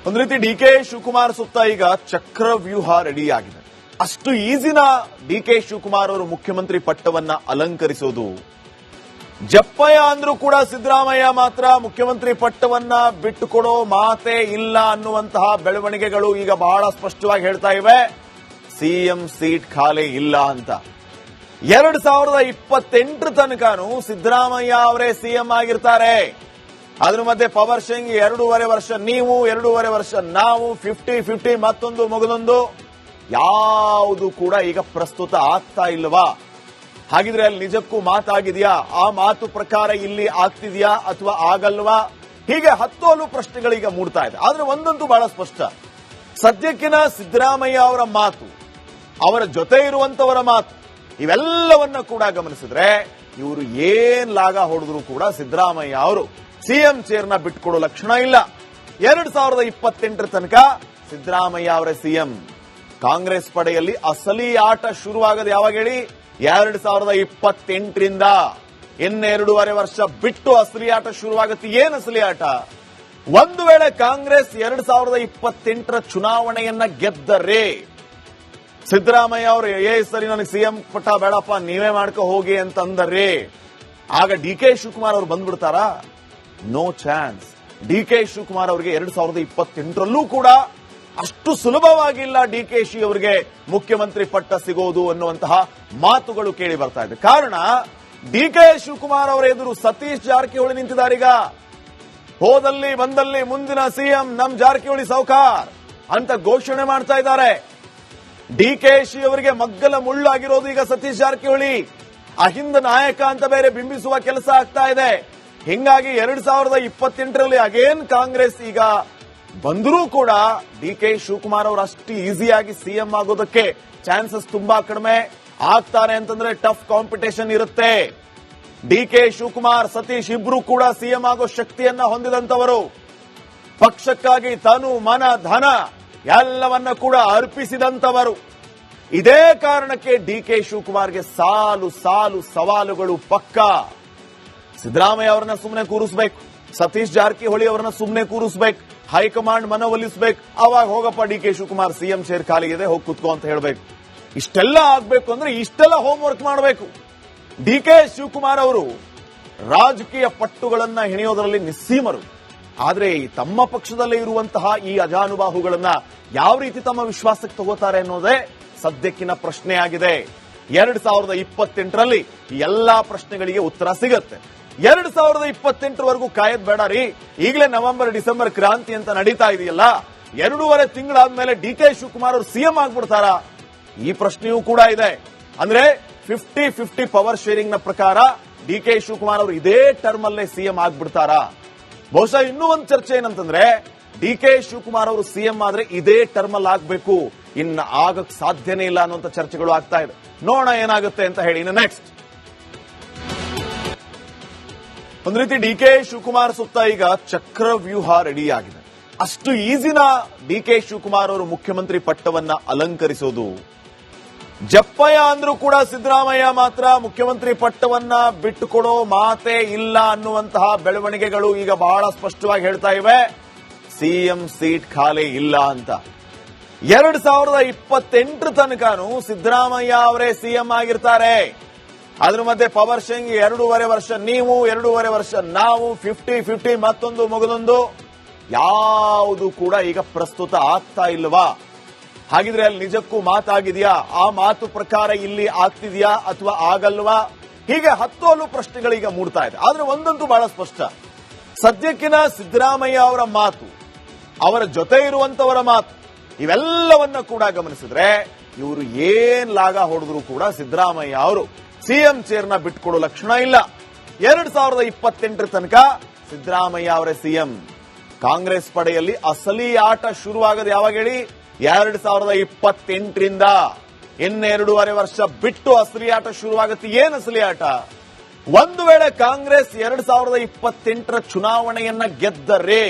ಒಂದು ರೀತಿ ಡಿಕೆ ಶಿವಕುಮಾರ್ ಸುತ್ತ ಈಗ ಚಕ್ರವ್ಯೂಹ ರೆಡಿ ಆಗಿದೆ. ಅಷ್ಟು ಈಸಿನ ಡಿಕೆ ಶಿವಕುಮಾರ್ ಅವರು ಮುಖ್ಯಮಂತ್ರಿ ಪಟ್ಟವನ್ನ ಅಲಂಕರಿಸೋದು? ಜಪ್ಪಯ್ಯ ಅಂದ್ರೂ ಕೂಡ ಸಿದ್ದರಾಮಯ್ಯ ಮಾತ್ರ ಮುಖ್ಯಮಂತ್ರಿ ಪಟ್ಟವನ್ನ ಬಿಟ್ಟುಕೊಡೋ ಮಾತೇ ಇಲ್ಲ ಅನ್ನುವಂತಹ ಬೆಳವಣಿಗೆಗಳು ಈಗ ಬಹಳ ಸ್ಪಷ್ಟವಾಗಿ ಹೇಳ್ತಾ ಇವೆ. ಸಿಎಂ ಸೀಟ್ ಖಾಲಿ ಇಲ್ಲ ಅಂತ. 2028 ತನಕನೂ ಸಿದ್ದರಾಮಯ್ಯ ಅವರೇ ಸಿಎಂ ಆಗಿರ್ತಾರೆ. ಅದ್ರ ಮಧ್ಯೆ ಪವರ್ ಶೇರಿಂಗ್ 2.5 ವರ್ಷ ನೀವು, 2.5 ವರ್ಷ ನಾವು, 50-50 ಮತ್ತೊಂದು ಮಗದೊಂದು ಯಾವುದು ಕೂಡ ಈಗ ಪ್ರಸ್ತುತ ಆಗ್ತಾ ಇಲ್ವಾ? ಹಾಗಿದ್ರೆ ಅಲ್ಲಿ ನಿಜಕ್ಕೂ ಮಾತಾಗಿದೆಯಾ? ಆ ಮಾತು ಪ್ರಕಾರ ಇಲ್ಲಿ ಆಗ್ತಿದೆಯಾ ಅಥವಾ ಆಗಲ್ವಾ? ಹೀಗೆ ಹತ್ತು ಪ್ರಶ್ನೆಗಳೀಗ ಮೂಡ್ತಾ ಇದೆ. ಆದ್ರೆ ಒಂದಂತೂ ಬಹಳ ಸ್ಪಷ್ಟ, ಸದ್ಯಕ್ಕಿನ ಸಿದ್ದರಾಮಯ್ಯ ಅವರ ಮಾತು, ಅವರ ಜೊತೆ ಇರುವಂತವರ ಮಾತು, ಇವೆಲ್ಲವನ್ನ ಕೂಡ ಗಮನಿಸಿದ್ರೆ ಇವರು ಏನ್ ಲಾಗ ಹೊಡೆದ್ರು ಕೂಡ ಸಿದ್ದರಾಮಯ್ಯ ಅವರು ಸಿಎಂ ಚೇರ್ನ ಬಿಟ್ಕೊಡೋ ಲಕ್ಷಣ ಇಲ್ಲ. 2028 ತನಕ ಸಿದ್ದರಾಮಯ್ಯ ಅವರೇ ಸಿಎಂ. ಕಾಂಗ್ರೆಸ್ ಪಡೆಯಲ್ಲಿ ಅಸಲಿ ಆಟ ಶುರುವಾಗದು ಯಾವಾಗ ಹೇಳಿ? 2028ರಿಂದ. ಇನ್ನು 2.5 ವರ್ಷ ಬಿಟ್ಟು ಅಸಲಿ ಆಟ ಶುರುವಾಗುತ್ತೆ. ಏನ್ ಅಸಲಿ ಆಟ? ಒಂದು ವೇಳೆ ಕಾಂಗ್ರೆಸ್ 2028 ಚುನಾವಣೆಯನ್ನ ಗೆದ್ದರೆ ಸಿದ್ದರಾಮಯ್ಯ ಅವರು ಸರಿ ನನಗೆ ಸಿಎಂ ಪಟ್ಟ ಬೇಡಪ್ಪ ನೀವೇ ಮಾಡ್ಕೊ ಹೋಗಿ ಅಂತಂದರೆ ಆಗ ಡಿಕೆ ಶಿವಕುಮಾರ್ ಅವರು ಬಂದ್ಬಿಡ್ತಾರಾ? No chance. ಡಿಕೆ ಶಿವಕುಮಾರ್ ಅವರಿಗೆ 2028ರಲ್ಲೂ ಕೂಡ ಅಷ್ಟು ಸುಲಭವಾಗಿಲ್ಲ ಡಿಕೆಶಿ ಅವರಿಗೆ ಮುಖ್ಯಮಂತ್ರಿ ಪಟ್ಟ ಸಿಗೋದು ಅನ್ನುವಂತಹ ಮಾತುಗಳು ಕೇಳಿ ಬರ್ತಾ ಇದೆ. ಕಾರಣ ಡಿಕೆ ಶಿವಕುಮಾರ್ ಅವರ ಎದುರು ಸತೀಶ್ ಜಾರಕಿಹೊಳಿ ನಿಂತಿದ್ದಾರೀಗ. ಹೋದಲ್ಲಿ ಬಂದಲ್ಲಿ ಮುಂದಿನ ಸಿಎಂ ನಮ್ ಜಾರಕಿಹೊಳಿ ಸೌಕಾರ್ ಅಂತ ಘೋಷಣೆ ಮಾಡ್ತಾ ಇದ್ದಾರೆ. ಡಿಕೆಶಿ ಅವರಿಗೆ ಮಗ್ಗಲ ಮುಳ್ಳಾಗಿರೋದು ಈಗ ಸತೀಶ್ ಜಾರಕಿಹೊಳಿ. ಅಹಿಂದ ನಾಯಕ ಅಂತ ಬೇರೆ ಬಿಂಬಿಸುವ ಕೆಲಸ ಆಗ್ತಾ ಇದೆ. ಹಿಂಗಾಗಿ 2028ರಲ್ಲಿ ಅಗೇನ್ ಕಾಂಗ್ರೆಸ್ ಈಗ ಬಂದರೂ ಕೂಡ ಡಿಕೆ ಶಿವಕುಮಾರ್ ಅವರು ಅಷ್ಟು ಈಸಿಯಾಗಿ ಸಿಎಂ ಆಗೋದಕ್ಕೆ ಚಾನ್ಸಸ್ ತುಂಬಾ ಕಡಿಮೆ. ಆಗ್ತಾರೆ ಅಂತಂದ್ರೆ ಟಫ್ ಕಾಂಪಿಟೇಷನ್ ಇರುತ್ತೆ. ಡಿಕೆ ಶಿವಕುಮಾರ್, ಸತೀಶ್ ಇಬ್ರು ಕೂಡ ಸಿಎಂ ಆಗೋ ಶಕ್ತಿಯನ್ನ ಹೊಂದಿದಂತವರು. ಪಕ್ಷಕ್ಕಾಗಿ ತನು ಮನ ಧನ ಎಲ್ಲವನ್ನ ಕೂಡ ಅರ್ಪಿಸಿದಂತವರು. ಇದೇ ಕಾರಣಕ್ಕೆ ಡಿಕೆ ಶಿವಕುಮಾರ್ಗೆ ಸಾಲು ಸಾಲು ಸವಾಲುಗಳು ಪಕ್ಕ. ಸಿದ್ದರಾಮಯ್ಯ ಅವರನ್ನ ಸುಮ್ಮನೆ ಕೂರಿಸಬೇಕು, ಸತೀಶ್ ಜಾರಕಿಹೊಳಿ ಅವರನ್ನ ಸುಮ್ಮನೆ ಕೂರಿಸಬೇಕು, ಹೈಕಮಾಂಡ್ ಮನವೊಲಿಸಬೇಕು. ಅವಾಗ ಹೋಗಪ್ಪ ಡಿಕೆ ಶಿವಕುಮಾರ್ ಸಿಎಂ ಚೇರ್ ಖಾಲಿಗಿದೆ, ಹೋಗಿ ಕೂತ್ಕೋ ಅಂತ ಹೇಳಬೇಕು. ಇಷ್ಟೆಲ್ಲ ಆಗ್ಬೇಕು ಅಂದ್ರೆ ಇಷ್ಟೆಲ್ಲ ಹೋಮ್ ವರ್ಕ್ ಮಾಡಬೇಕು. ಡಿಕೆ ಶಿವಕುಮಾರ್ ಅವರು ರಾಜಕೀಯ ಪಟ್ಟುಗಳನ್ನ ಹೆಣೆಯೋದರಲ್ಲಿ ನಿಸ್ಸೀಮರು. ಆದ್ರೆ ತಮ್ಮ ಪಕ್ಷದಲ್ಲೇ ಇರುವಂತಹ ಈ ಅಜಾನುಬಾಹುಗಳನ್ನ ಯಾವ ರೀತಿ ತಮ್ಮ ವಿಶ್ವಾಸಕ್ಕೆ ತಗೋತಾರೆ ಅನ್ನೋದೇ ಸದ್ಯಕ್ಕಿನ ಪ್ರಶ್ನೆ ಆಗಿದೆ. 2028ರಲ್ಲಿ ಎಲ್ಲಾ ಪ್ರಶ್ನೆಗಳಿಗೆ ಉತ್ತರ ಸಿಗತ್ತೆ. 2028ವರೆಗೂ ಕಾಯದ್ ಬೇಡ ರೀ. ಈಗಲೇ ನವೆಂಬರ್ ಡಿಸೆಂಬರ್ ಕ್ರಾಂತಿ ಅಂತ ನಡೀತಾ ಇದೆಯಲ್ಲ, 2.5 ತಿಂಗಳಾದ್ಮೇಲೆ ಡಿಕೆ ಶಿವಕುಮಾರ್ ಅವರು ಸಿಎಂ ಆಗ್ಬಿಡ್ತಾರಾ? ಈ ಪ್ರಶ್ನೆಯೂ ಕೂಡ ಇದೆ. ಅಂದ್ರೆ 50-50 ಪವರ್ ಶೇರಿಂಗ್ ನ ಪ್ರಕಾರ ಡಿಕೆ ಶಿವಕುಮಾರ್ ಅವರು ಇದೇ ಟರ್ಮ್ ಅಲ್ಲೇ ಸಿಎಂ ಆಗ್ಬಿಡ್ತಾರಾ? ಬಹುಶಃ ಇನ್ನೂ ಒಂದು ಚರ್ಚೆ ಏನಂತಂದ್ರೆ ಡಿಕೆ ಶಿವಕುಮಾರ್ ಅವರು ಸಿಎಂ ಆದ್ರೆ ಇದೇ ಟರ್ಮ್ ಅಲ್ಲಿ ಆಗ್ಬೇಕು, ಇನ್ನು ಆಗಕ್ ಸಾಧ್ಯನೇ ಇಲ್ಲ ಅನ್ನುವಂತ ಚರ್ಚೆಗಳು ಆಗ್ತಾ ಇದೆ. ನೋಡೋಣ ಏನಾಗುತ್ತೆ ಅಂತ ಹೇಳಿ. ಇನ್ನು ನೆಕ್ಸ್ಟ್ ಒಂದು ರೀತಿ ಡಿಕೆ ಶಿವಕುಮಾರ್ ಸುತ್ತ ಈಗ ಚಕ್ರವ್ಯೂಹ ರೆಡಿ ಆಗಿದೆ. ಅಷ್ಟು ಈಸಿನ ಡಿಕೆ ಶಿವಕುಮಾರ್ ಅವರು ಮುಖ್ಯಮಂತ್ರಿ ಪಟ್ಟವನ್ನ ಅಲಂಕರಿಸೋದು? ಜಪ್ಪಯ್ಯ ಅಂದ್ರೂ ಕೂಡ ಸಿದ್ದರಾಮಯ್ಯ ಮಾತ್ರ ಮುಖ್ಯಮಂತ್ರಿ ಪಟ್ಟವನ್ನ ಬಿಟ್ಟುಕೊಡೋ ಮಾತೇ ಇಲ್ಲ ಅನ್ನುವಂತಹ ಬೆಳವಣಿಗೆಗಳು ಈಗ ಬಹಳ ಸ್ಪಷ್ಟವಾಗಿ ಹೇಳ್ತಾ ಇವೆ. ಸಿಎಂ ಸೀಟ್ ಖಾಲಿ ಇಲ್ಲ ಅಂತ. 2028 ತನಕನೂ ಸಿದ್ದರಾಮಯ್ಯ ಅವರೇ ಸಿಎಂ ಆಗಿರ್ತಾರೆ. ಅದ್ರ ಮಧ್ಯೆ ಪವರ್ ಶೇರಿಂಗ್ 2.5 ವರ್ಷ ನೀವು, 2.5 ವರ್ಷ ನಾವು, 50-50 ಮತ್ತೊಂದು ಮಗದೊಂದು ಯಾವುದು ಕೂಡ ಈಗ ಪ್ರಸ್ತುತ ಆಗ್ತಾ ಇಲ್ವಾ? ಹಾಗಿದ್ರೆ ಅಲ್ಲಿ ನಿಜಕ್ಕೂ ಮಾತಾಗಿದೆಯಾ? ಆ ಮಾತು ಪ್ರಕಾರ ಇಲ್ಲಿ ಆಗ್ತಿದೆಯಾ ಅಥವಾ ಆಗಲ್ವಾ? ಹೀಗೆ ಹತ್ತು ಪ್ರಶ್ನೆಗಳೀಗ ಮೂಡ್ತಾ ಇದೆ. ಆದ್ರೆ ಒಂದಂತೂ ಬಹಳ ಸ್ಪಷ್ಟ, ಸದ್ಯಕ್ಕಿನ ಸಿದ್ದರಾಮಯ್ಯ ಅವರ ಮಾತು, ಅವರ ಜೊತೆ ಇರುವಂತವರ ಮಾತು, ಇವೆಲ್ಲವನ್ನ ಕೂಡ ಗಮನಿಸಿದ್ರೆ ಇವರು ಏನ್ ಲಾಗ ಹೊಡೆದ್ರು ಕೂಡ ಸಿದ್ದರಾಮಯ್ಯ ಅವರು ಸಿಎಂ ಚೇರ್ನ ಬಿಟ್ಕೊಡೋ ಲಕ್ಷಣ ಇಲ್ಲ. 2028 ತನಕ ಸಿದ್ದರಾಮಯ್ಯ ಅವರೇ ಸಿಎಂ. ಕಾಂಗ್ರೆಸ್ ಪಡೆಯಲ್ಲಿ ಅಸಲಿ ಆಟ ಶುರುವಾಗದು ಯಾವಾಗ ಹೇಳಿ? 2028ರಿಂದ. ಇನ್ನು 2.5 ವರ್ಷ ಬಿಟ್ಟು ಅಸಲಿ ಆಟ ಶುರುವಾಗುತ್ತೆ. ಏನ್ ಅಸಲಿ ಆಟ? ಒಂದು ವೇಳೆ ಕಾಂಗ್ರೆಸ್ 2028 ಚುನಾವಣೆಯನ್ನ ಗೆದ್ದರೆ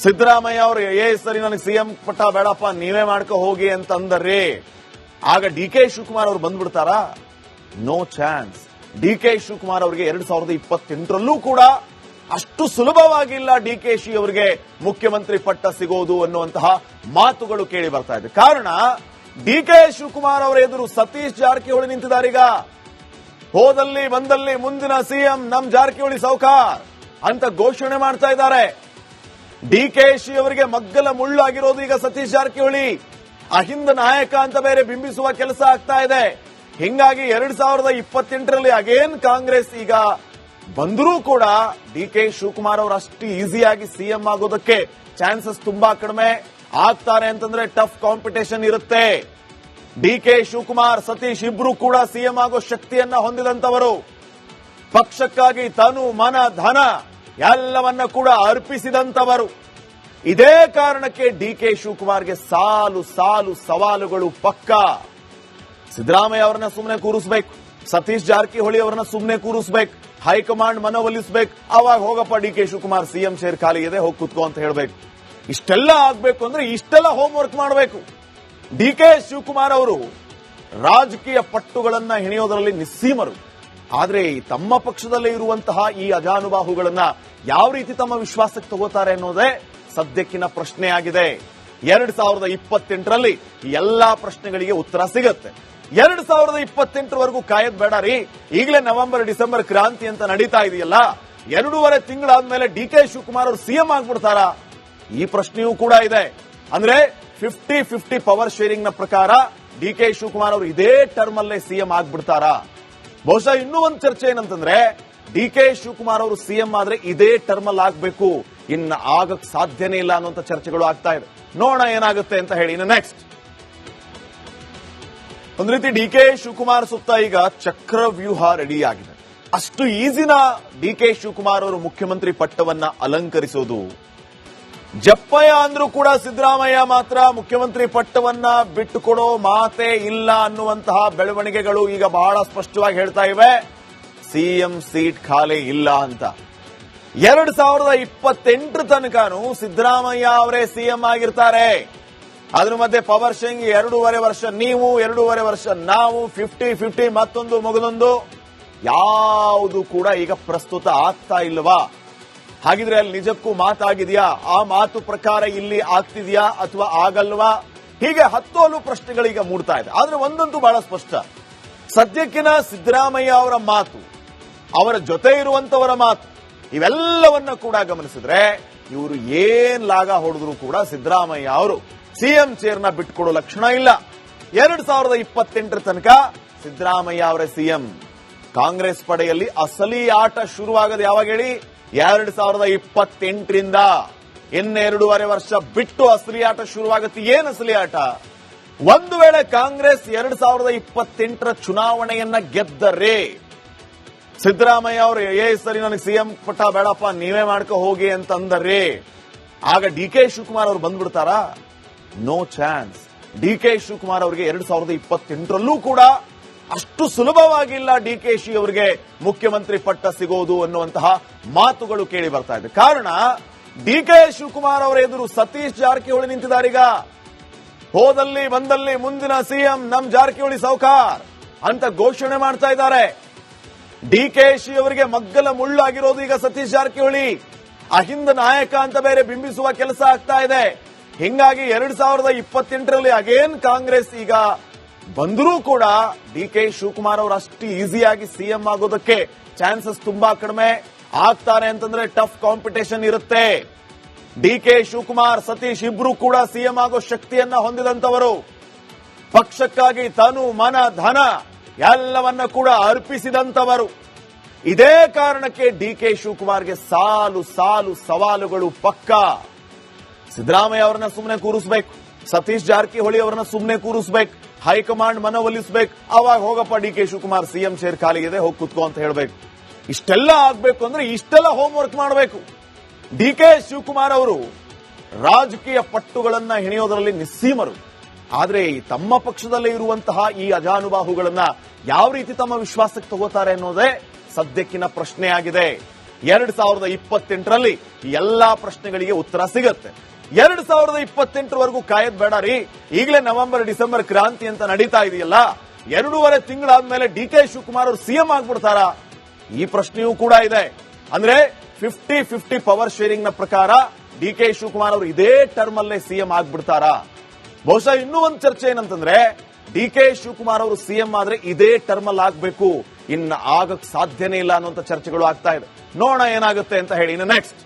ಸಿದ್ದರಾಮಯ್ಯ ಅವರು ಸರಿ ನನಗೆ ಸಿಎಂ ಪಟ್ಟ ಬೇಡಪ್ಪ ನೀವೇ ಮಾಡ್ಕೊ ಹೋಗಿ ಅಂತಂದರೆ ಆಗ ಡಿಕೆ ಶಿವಕುಮಾರ್ ಅವರು ಬಂದ್ಬಿಡ್ತಾರಾ? No chance. ಡಿಕೆ ಶಿವಕುಮಾರ್ ಅವರಿಗೆ 2028ರಲ್ಲೂ ಕೂಡ ಅಷ್ಟು ಸುಲಭವಾಗಿಲ್ಲ ಡಿಕೆಶಿ ಅವರಿಗೆ ಮುಖ್ಯಮಂತ್ರಿ ಪಟ್ಟ ಸಿಗೋದು ಅನ್ನುವಂತಹ ಮಾತುಗಳು ಕೇಳಿ ಬರ್ತಾ ಇದೆ. ಕಾರಣ ಡಿಕೆ ಶಿವಕುಮಾರ್ ಅವರ ಎದುರು ಸತೀಶ್ ಜಾರಕಿಹೊಳಿ ನಿಂತಿದ್ದಾರೀಗ. ಹೋದಲ್ಲಿ ಬಂದಲ್ಲಿ ಮುಂದಿನ ಸಿಎಂ ನಮ್ ಜಾರಕಿಹೊಳಿ ಸೌಕಾರ್ ಅಂತ ಘೋಷಣೆ ಮಾಡ್ತಾ ಇದ್ದಾರೆ. ಡಿಕೆಶಿ ಅವರಿಗೆ ಮಗ್ಗಲ ಮುಳ್ಳಾಗಿರೋದು ಈಗ ಸತೀಶ್ ಜಾರಕಿಹೊಳಿ. ಅಹಿಂದ ನಾಯಕ ಅಂತ ಬೇರೆ ಬಿಂಬಿಸುವ ಕೆಲಸ ಆಗ್ತಾ ಇದೆ. ಹಿಂಗಾಗಿ 2028ರಲ್ಲಿ ಅಗೇನ್ ಕಾಂಗ್ರೆಸ್ ಈಗ ಬಂದರೂ ಕೂಡ ಡಿಕೆ ಶಿವಕುಮಾರ್ ಅವರು ಅಷ್ಟು ಈಸಿಯಾಗಿ ಸಿಎಂ ಆಗೋದಕ್ಕೆ ಚಾನ್ಸಸ್ ತುಂಬಾ ಕಡಿಮೆ. ಆಗ್ತಾರೆ ಅಂತಂದ್ರೆ ಟಫ್ ಕಾಂಪಿಟೇಷನ್ ಇರುತ್ತೆ. ಡಿಕೆ ಶಿವಕುಮಾರ್ ಸತೀಶ್ ಇಬ್ರು ಕೂಡ ಸಿಎಂ ಆಗೋ ಶಕ್ತಿಯನ್ನ ಹೊಂದಿದಂತವರು. ಪಕ್ಷಕ್ಕಾಗಿ ತನು ಮನ ಧನ ಎಲ್ಲವನ್ನ ಕೂಡ ಅರ್ಪಿಸಿದಂತವರು. ಇದೇ ಕಾರಣಕ್ಕೆ ಡಿಕೆ ಶಿವಕುಮಾರ್ಗೆ ಸಾಲು ಸಾಲು ಸವಾಲುಗಳು ಪಕ್ಕ. ಸಿದ್ದರಾಮಯ್ಯ ಅವರನ್ನ ಸುಮ್ಮನೆ ಕೂರಿಸಬೇಕು, ಸತೀಶ್ ಜಾರಕಿಹೊಳಿ ಅವರನ್ನ ಸುಮ್ಮನೆ ಕೂರಿಸಬೇಕು, ಹೈಕಮಾಂಡ್ ಮನವೊಲಿಸಬೇಕು. ಅವಾಗ ಹೋಗಪ್ಪ ಡಿಕೆ ಶಿವಕುಮಾರ್ ಸಿಎಂ ಚೇರ್ ಖಾಲಿ ಇದೆ, ಹೋಗಿ ಕೂತ್ಕೋ ಅಂತ ಹೇಳಬೇಕು. ಇಷ್ಟೆಲ್ಲ ಆಗ್ಬೇಕು ಅಂದ್ರೆ ಇಷ್ಟೆಲ್ಲ ಹೋಮ್ ವರ್ಕ್ ಮಾಡಬೇಕು. ಡಿಕೆ ಶಿವಕುಮಾರ್ ಅವರು ರಾಜಕೀಯ ಪಟ್ಟುಗಳನ್ನ ಹೆಣೆಯೋದರಲ್ಲಿ ನಿಸ್ಸೀಮರು. ಆದ್ರೆ ತಮ್ಮ ಪಕ್ಷದಲ್ಲೇ ಇರುವಂತಹ ಈ ಅಜಾನುಬಾಹುಗಳನ್ನ ಯಾವ ರೀತಿ ತಮ್ಮ ವಿಶ್ವಾಸಕ್ಕೆ ತಗೋತಾರೆ ಅನ್ನೋದೇ ಸದ್ಯಕ್ಕಿನ ಪ್ರಶ್ನೆಯಾಗಿದೆ. 2028ರಲ್ಲಿ ಎಲ್ಲಾ ಪ್ರಶ್ನೆಗಳಿಗೆ ಉತ್ತರ ಸಿಗತ್ತೆ. 2028ವರೆಗೂ ಕಾಯೋದ್ ಬೇಡ ರೀ. ಈಗಲೇ ನವೆಂಬರ್ ಡಿಸೆಂಬರ್ ಕ್ರಾಂತಿ ಅಂತ ನಡೀತಾ ಇದೆಯಲ್ಲ, 2.5 ತಿಂಗಳಾದ್ಮೇಲೆ ಡಿಕೆ ಶಿವಕುಮಾರ್ ಅವರು ಸಿಎಂ ಆಗ್ಬಿಡ್ತಾರಾ? ಈ ಪ್ರಶ್ನೆಯೂ ಕೂಡ ಇದೆ. ಅಂದ್ರೆ 50-50 ಪವರ್ ಶೇರಿಂಗ್ ನ ಪ್ರಕಾರ ಡಿಕೆ ಶಿವಕುಮಾರ್ ಅವರು ಇದೇ ಟರ್ಮ್ ಅಲ್ಲೇ ಸಿಎಂ ಆಗ್ಬಿಡ್ತಾರಾ? ಬಹುಶಃ ಇನ್ನೂ ಒಂದು ಚರ್ಚೆ ಏನಂತಂದ್ರೆ ಡಿಕೆ ಶಿವಕುಮಾರ್ ಅವರು ಸಿಎಂ ಆದ್ರೆ ಇದೇ ಟರ್ಮ್ ಅಲ್ಲಿ ಆಗ್ಬೇಕು, ಇನ್ನು ಆಗಕ್ ಸಾಧ್ಯನೇ ಇಲ್ಲ ಅನ್ನುವಂತ ಚರ್ಚೆಗಳು ಆಗ್ತಾ ಇದೆ. ನೋಡೋಣ ಏನಾಗುತ್ತೆ ಅಂತ ಹೇಳಿ. ಇನ್ನು ನೆಕ್ಸ್ಟ್ ಒಂದ್ ರೀತಿ ಡಿಕೆ ಶಿವಕುಮಾರ್ ಸುತ್ತ ಈಗ ಚಕ್ರವ್ಯೂಹ ರೆಡಿ ಆಗಿದೆ. ಅಷ್ಟು ಈಸಿನ ಡಿಕೆ ಶಿವಕುಮಾರ್ ಅವರು ಮುಖ್ಯಮಂತ್ರಿ ಪಟ್ಟವನ್ನ ಅಲಂಕರಿಸೋದು. ಜಪ್ಪಯ್ಯ ಅಂದ್ರೂ ಕೂಡ ಸಿದ್ದರಾಮಯ್ಯ ಮಾತ್ರ ಮುಖ್ಯಮಂತ್ರಿ ಪಟ್ಟವನ್ನ ಬಿಟ್ಟುಕೊಡೋ ಮಾತೇ ಇಲ್ಲ ಅನ್ನುವಂತಹ ಬೆಳವಣಿಗೆಗಳು ಈಗ ಬಹಳ ಸ್ಪಷ್ಟವಾಗಿ ಹೇಳ್ತಾ ಇವೆ. ಸಿಎಂ ಸೀಟ್ ಖಾಲಿ ಇಲ್ಲ ಅಂತ. 2028 ತನಕನೂ ಸಿದ್ದರಾಮಯ್ಯ ಅವರೇ ಸಿಎಂ ಆಗಿರ್ತಾರೆ. ಅದ್ರ ಮಧ್ಯೆ ಪವರ್ ಶೇರಿಂಗ್ 2.5 ವರ್ಷ ನೀವು, 2.5 ವರ್ಷ ನಾವು, 50-50 ಮತ್ತೊಂದು ಮಗದೊಂದು ಯಾವುದು ಕೂಡ ಈಗ ಪ್ರಸ್ತುತ ಆಗ್ತಾ ಇಲ್ವಾ? ಹಾಗಿದ್ರೆ ಅಲ್ಲಿ ನಿಜಕ್ಕೂ ಮಾತಾಗಿದೆಯಾ? ಆ ಮಾತು ಪ್ರಕಾರ ಇಲ್ಲಿ ಆಗ್ತಿದೆಯಾ ಅಥವಾ ಆಗಲ್ವಾ? ಹೀಗೆ ಹತ್ತು ಪ್ರಶ್ನೆಗಳೀಗ ಮೂಡ್ತಾ ಇದೆ. ಆದ್ರೆ ಒಂದಂತೂ ಬಹಳ ಸ್ಪಷ್ಟ, ಸದ್ಯಕ್ಕಿನ ಸಿದ್ದರಾಮಯ್ಯ ಅವರ ಮಾತು, ಅವರ ಜೊತೆ ಇರುವಂತವರ ಮಾತು, ಇವೆಲ್ಲವನ್ನ ಕೂಡ ಗಮನಿಸಿದ್ರೆ ಇವರು ಏನ್ ಲಾಗ ಹೊಡೆದ್ರು ಕೂಡ ಸಿದ್ದರಾಮಯ್ಯ ಅವರು ಸಿಎಂ ಚೇರ್ನ ಬಿಟ್ಕೊಡೋ ಲಕ್ಷಣ ಇಲ್ಲ. 2028 ತನಕ ಸಿದ್ದರಾಮಯ್ಯ ಅವರೇ ಸಿಎಂ. ಕಾಂಗ್ರೆಸ್ ಪಡೆಯಲ್ಲಿ ಅಸಲಿ ಆಟ ಶುರುವಾಗದು ಯಾವಾಗ ಹೇಳಿ? 2028ರಿಂದ. ಇನ್ನು 2.5 ವರ್ಷ ಬಿಟ್ಟು ಅಸಲಿ ಆಟ ಶುರುವಾಗುತ್ತೆ. ಏನ್ ಅಸಲಿ ಆಟ? ಒಂದು ವೇಳೆ ಕಾಂಗ್ರೆಸ್ 2028ರ ಚುನಾವಣೆಯನ್ನ ಗೆದ್ದರೆ ಸಿದ್ದರಾಮಯ್ಯ ಅವರು ಸರಿ ನನಗೆ ಸಿಎಂ ಪಟ್ಟ ಬೇಡಪ್ಪ ನೀವೇ ಮಾಡ್ಕೊ ಹೋಗಿ ಅಂತಂದರೆ ಆಗ ಡಿಕೆ ಶಿವಕುಮಾರ್ ಅವರು ಬಂದ್ಬಿಡ್ತಾರಾ? No chance. ಡಿಕೆ ಶಿವಕುಮಾರ್ ಅವರಿಗೆ 2028ರಲ್ಲೂ ಕೂಡ ಅಷ್ಟು ಸುಲಭವಾಗಿಲ್ಲ ಡಿಕೆಶಿ ಅವರಿಗೆ ಮುಖ್ಯಮಂತ್ರಿ ಪಟ್ಟ ಸಿಗೋದು ಅನ್ನುವಂತಹ ಮಾತುಗಳು ಕೇಳಿ ಬರ್ತಾ ಇದೆ. ಕಾರಣ ಡಿಕೆ ಶಿವಕುಮಾರ್ ಅವರ ಎದುರು ಸತೀಶ್ ಜಾರಕಿಹೊಳಿ ನಿಂತಿದ್ದಾರೀಗ. ಹೋದಲ್ಲಿ ಬಂದಲ್ಲಿ ಮುಂದಿನ ಸಿಎಂ ನಮ್ ಜಾರಕಿಹೊಳಿ ಸೌಕಾರ್ ಅಂತ ಘೋಷಣೆ ಮಾಡ್ತಾ ಇದ್ದಾರೆ. ಡಿಕೆಶಿ ಅವರಿಗೆ ಮಗ್ಗಲ ಮುಳ್ಳಾಗಿರೋದು ಈಗ ಸತೀಶ್ ಜಾರಕಿಹೊಳಿ. ಅಹಿಂದ ನಾಯಕ ಅಂತ ಬೇರೆ ಬಿಂಬಿಸುವ ಕೆಲಸ ಆಗ್ತಾ ಇದೆ. ಹಿಂಗಾಗಿ 2028ರಲ್ಲಿ ಅಗೇನ್ ಕಾಂಗ್ರೆಸ್ ಈಗ ಬಂದರೂ ಕೂಡ ಡಿಕೆ ಶಿವಕುಮಾರ್ ಅವರು ಅಷ್ಟು ಈಸಿಯಾಗಿ ಸಿಎಂ ಆಗೋದಕ್ಕೆ ಚಾನ್ಸಸ್ ತುಂಬಾ ಕಡಿಮೆ. ಆಗ್ತಾರೆ ಅಂತಂದ್ರೆ ಟಫ್ ಕಾಂಪಿಟೇಷನ್ ಇರುತ್ತೆ. ಡಿಕೆ ಶಿವಕುಮಾರ್ ಸತೀಶ್ ಇಬ್ರು ಕೂಡ ಸಿಎಂ ಆಗೋ ಶಕ್ತಿಯನ್ನ ಹೊಂದಿದಂತವರು. ಪಕ್ಷಕ್ಕಾಗಿ ತನು ಮನ ಧನ ಎಲ್ಲವನ್ನ ಕೂಡ ಅರ್ಪಿಸಿದಂತವರು. ಇದೇ ಕಾರಣಕ್ಕೆ ಡಿಕೆ ಶಿವಕುಮಾರ್ಗೆ ಸಾಲು ಸಾಲು ಸವಾಲುಗಳು ಪಕ್ಕ. ಸಿದ್ದರಾಮಯ್ಯ ಅವರನ್ನ ಸುಮ್ಮನೆ ಕೂರಿಸಬೇಕು, ಸತೀಶ್ ಜಾರಕಿಹೊಳಿ ಅವರನ್ನ ಸುಮ್ಮನೆ ಕೂರಿಸಬೇಕು, ಹೈಕಮಾಂಡ್ ಮನವೊಲಿಸಬೇಕು. ಅವಾಗ ಹೋಗಪ್ಪ ಡಿಕೆ ಶಿವಕುಮಾರ್ ಸಿಎಂ ಚೇರ್ ಖಾಲಿ ಇದೆ, ಹೋಗಿ ಕೂತ್ಕೋ ಅಂತ ಹೇಳಬೇಕು. ಇಷ್ಟೆಲ್ಲ ಆಗ್ಬೇಕು ಅಂದ್ರೆ ಇಷ್ಟೆಲ್ಲ ಹೋಮ್ ವರ್ಕ್ ಮಾಡಬೇಕು. ಡಿಕೆ ಶಿವಕುಮಾರ್ ಅವರು ರಾಜಕೀಯ ಪಟ್ಟುಗಳನ್ನ ಹೆಣೆಯೋದರಲ್ಲಿ ನಿಸ್ಸೀಮರು. ಆದ್ರೆ ತಮ್ಮ ಪಕ್ಷದಲ್ಲೇ ಇರುವಂತಹ ಈ ಅಜಾನುಬಾಹುಗಳನ್ನ ಯಾವ ರೀತಿ ತಮ್ಮ ವಿಶ್ವಾಸಕ್ಕೆ ತಗೋತಾರೆ ಅನ್ನೋದೇ ಸದ್ಯಕ್ಕಿನ ಪ್ರಶ್ನೆಯಾಗಿದೆ. 2028ರಲ್ಲಿ ಎಲ್ಲಾ ಪ್ರಶ್ನೆಗಳಿಗೆ ಉತ್ತರ ಸಿಗತ್ತೆ. 2028ವರೆಗೂ ಕಾಯೋದ್ ಬೇಡ ರೀ. ಈಗಲೇ ನವೆಂಬರ್ ಡಿಸೆಂಬರ್ ಕ್ರಾಂತಿ ಅಂತ ನಡೀತಾ ಇದೆಯಲ್ಲ, 2.5 ತಿಂಗಳಾದ್ಮೇಲೆ ಡಿಕೆ ಶಿವಕುಮಾರ್ ಅವರು ಸಿಎಂ ಆಗ್ಬಿಡ್ತಾರಾ? ಈ ಪ್ರಶ್ನೆಯೂ ಕೂಡ ಇದೆ. ಅಂದ್ರೆ 50-50 ಪವರ್ ಶೇರಿಂಗ್ ನ ಪ್ರಕಾರ ಡಿಕೆ ಶಿವಕುಮಾರ್ ಅವರು ಇದೇ ಟರ್ಮ್ ಅಲ್ಲೇ ಸಿಎಂ ಆಗ್ಬಿಡ್ತಾರಾ? ಬಹುಶಃ ಇನ್ನೂ ಒಂದು ಚರ್ಚೆ ಏನಂತಂದ್ರೆ ಡಿಕೆ ಶಿವಕುಮಾರ್ ಅವರು ಸಿಎಂ ಆದ್ರೆ ಇದೇ ಟರ್ಮ್ ಅಲ್ಲಿ ಆಗ್ಬೇಕು, ಇನ್ನು ಆಗಕ್ ಸಾಧ್ಯನೇ ಇಲ್ಲ ಅನ್ನುವಂತ ಚರ್ಚೆಗಳು ಆಗ್ತಾ ಇದೆ. ನೋಡೋಣ ಏನಾಗುತ್ತೆ ಅಂತ ಹೇಳಿ. ನೆಕ್ಸ್ಟ್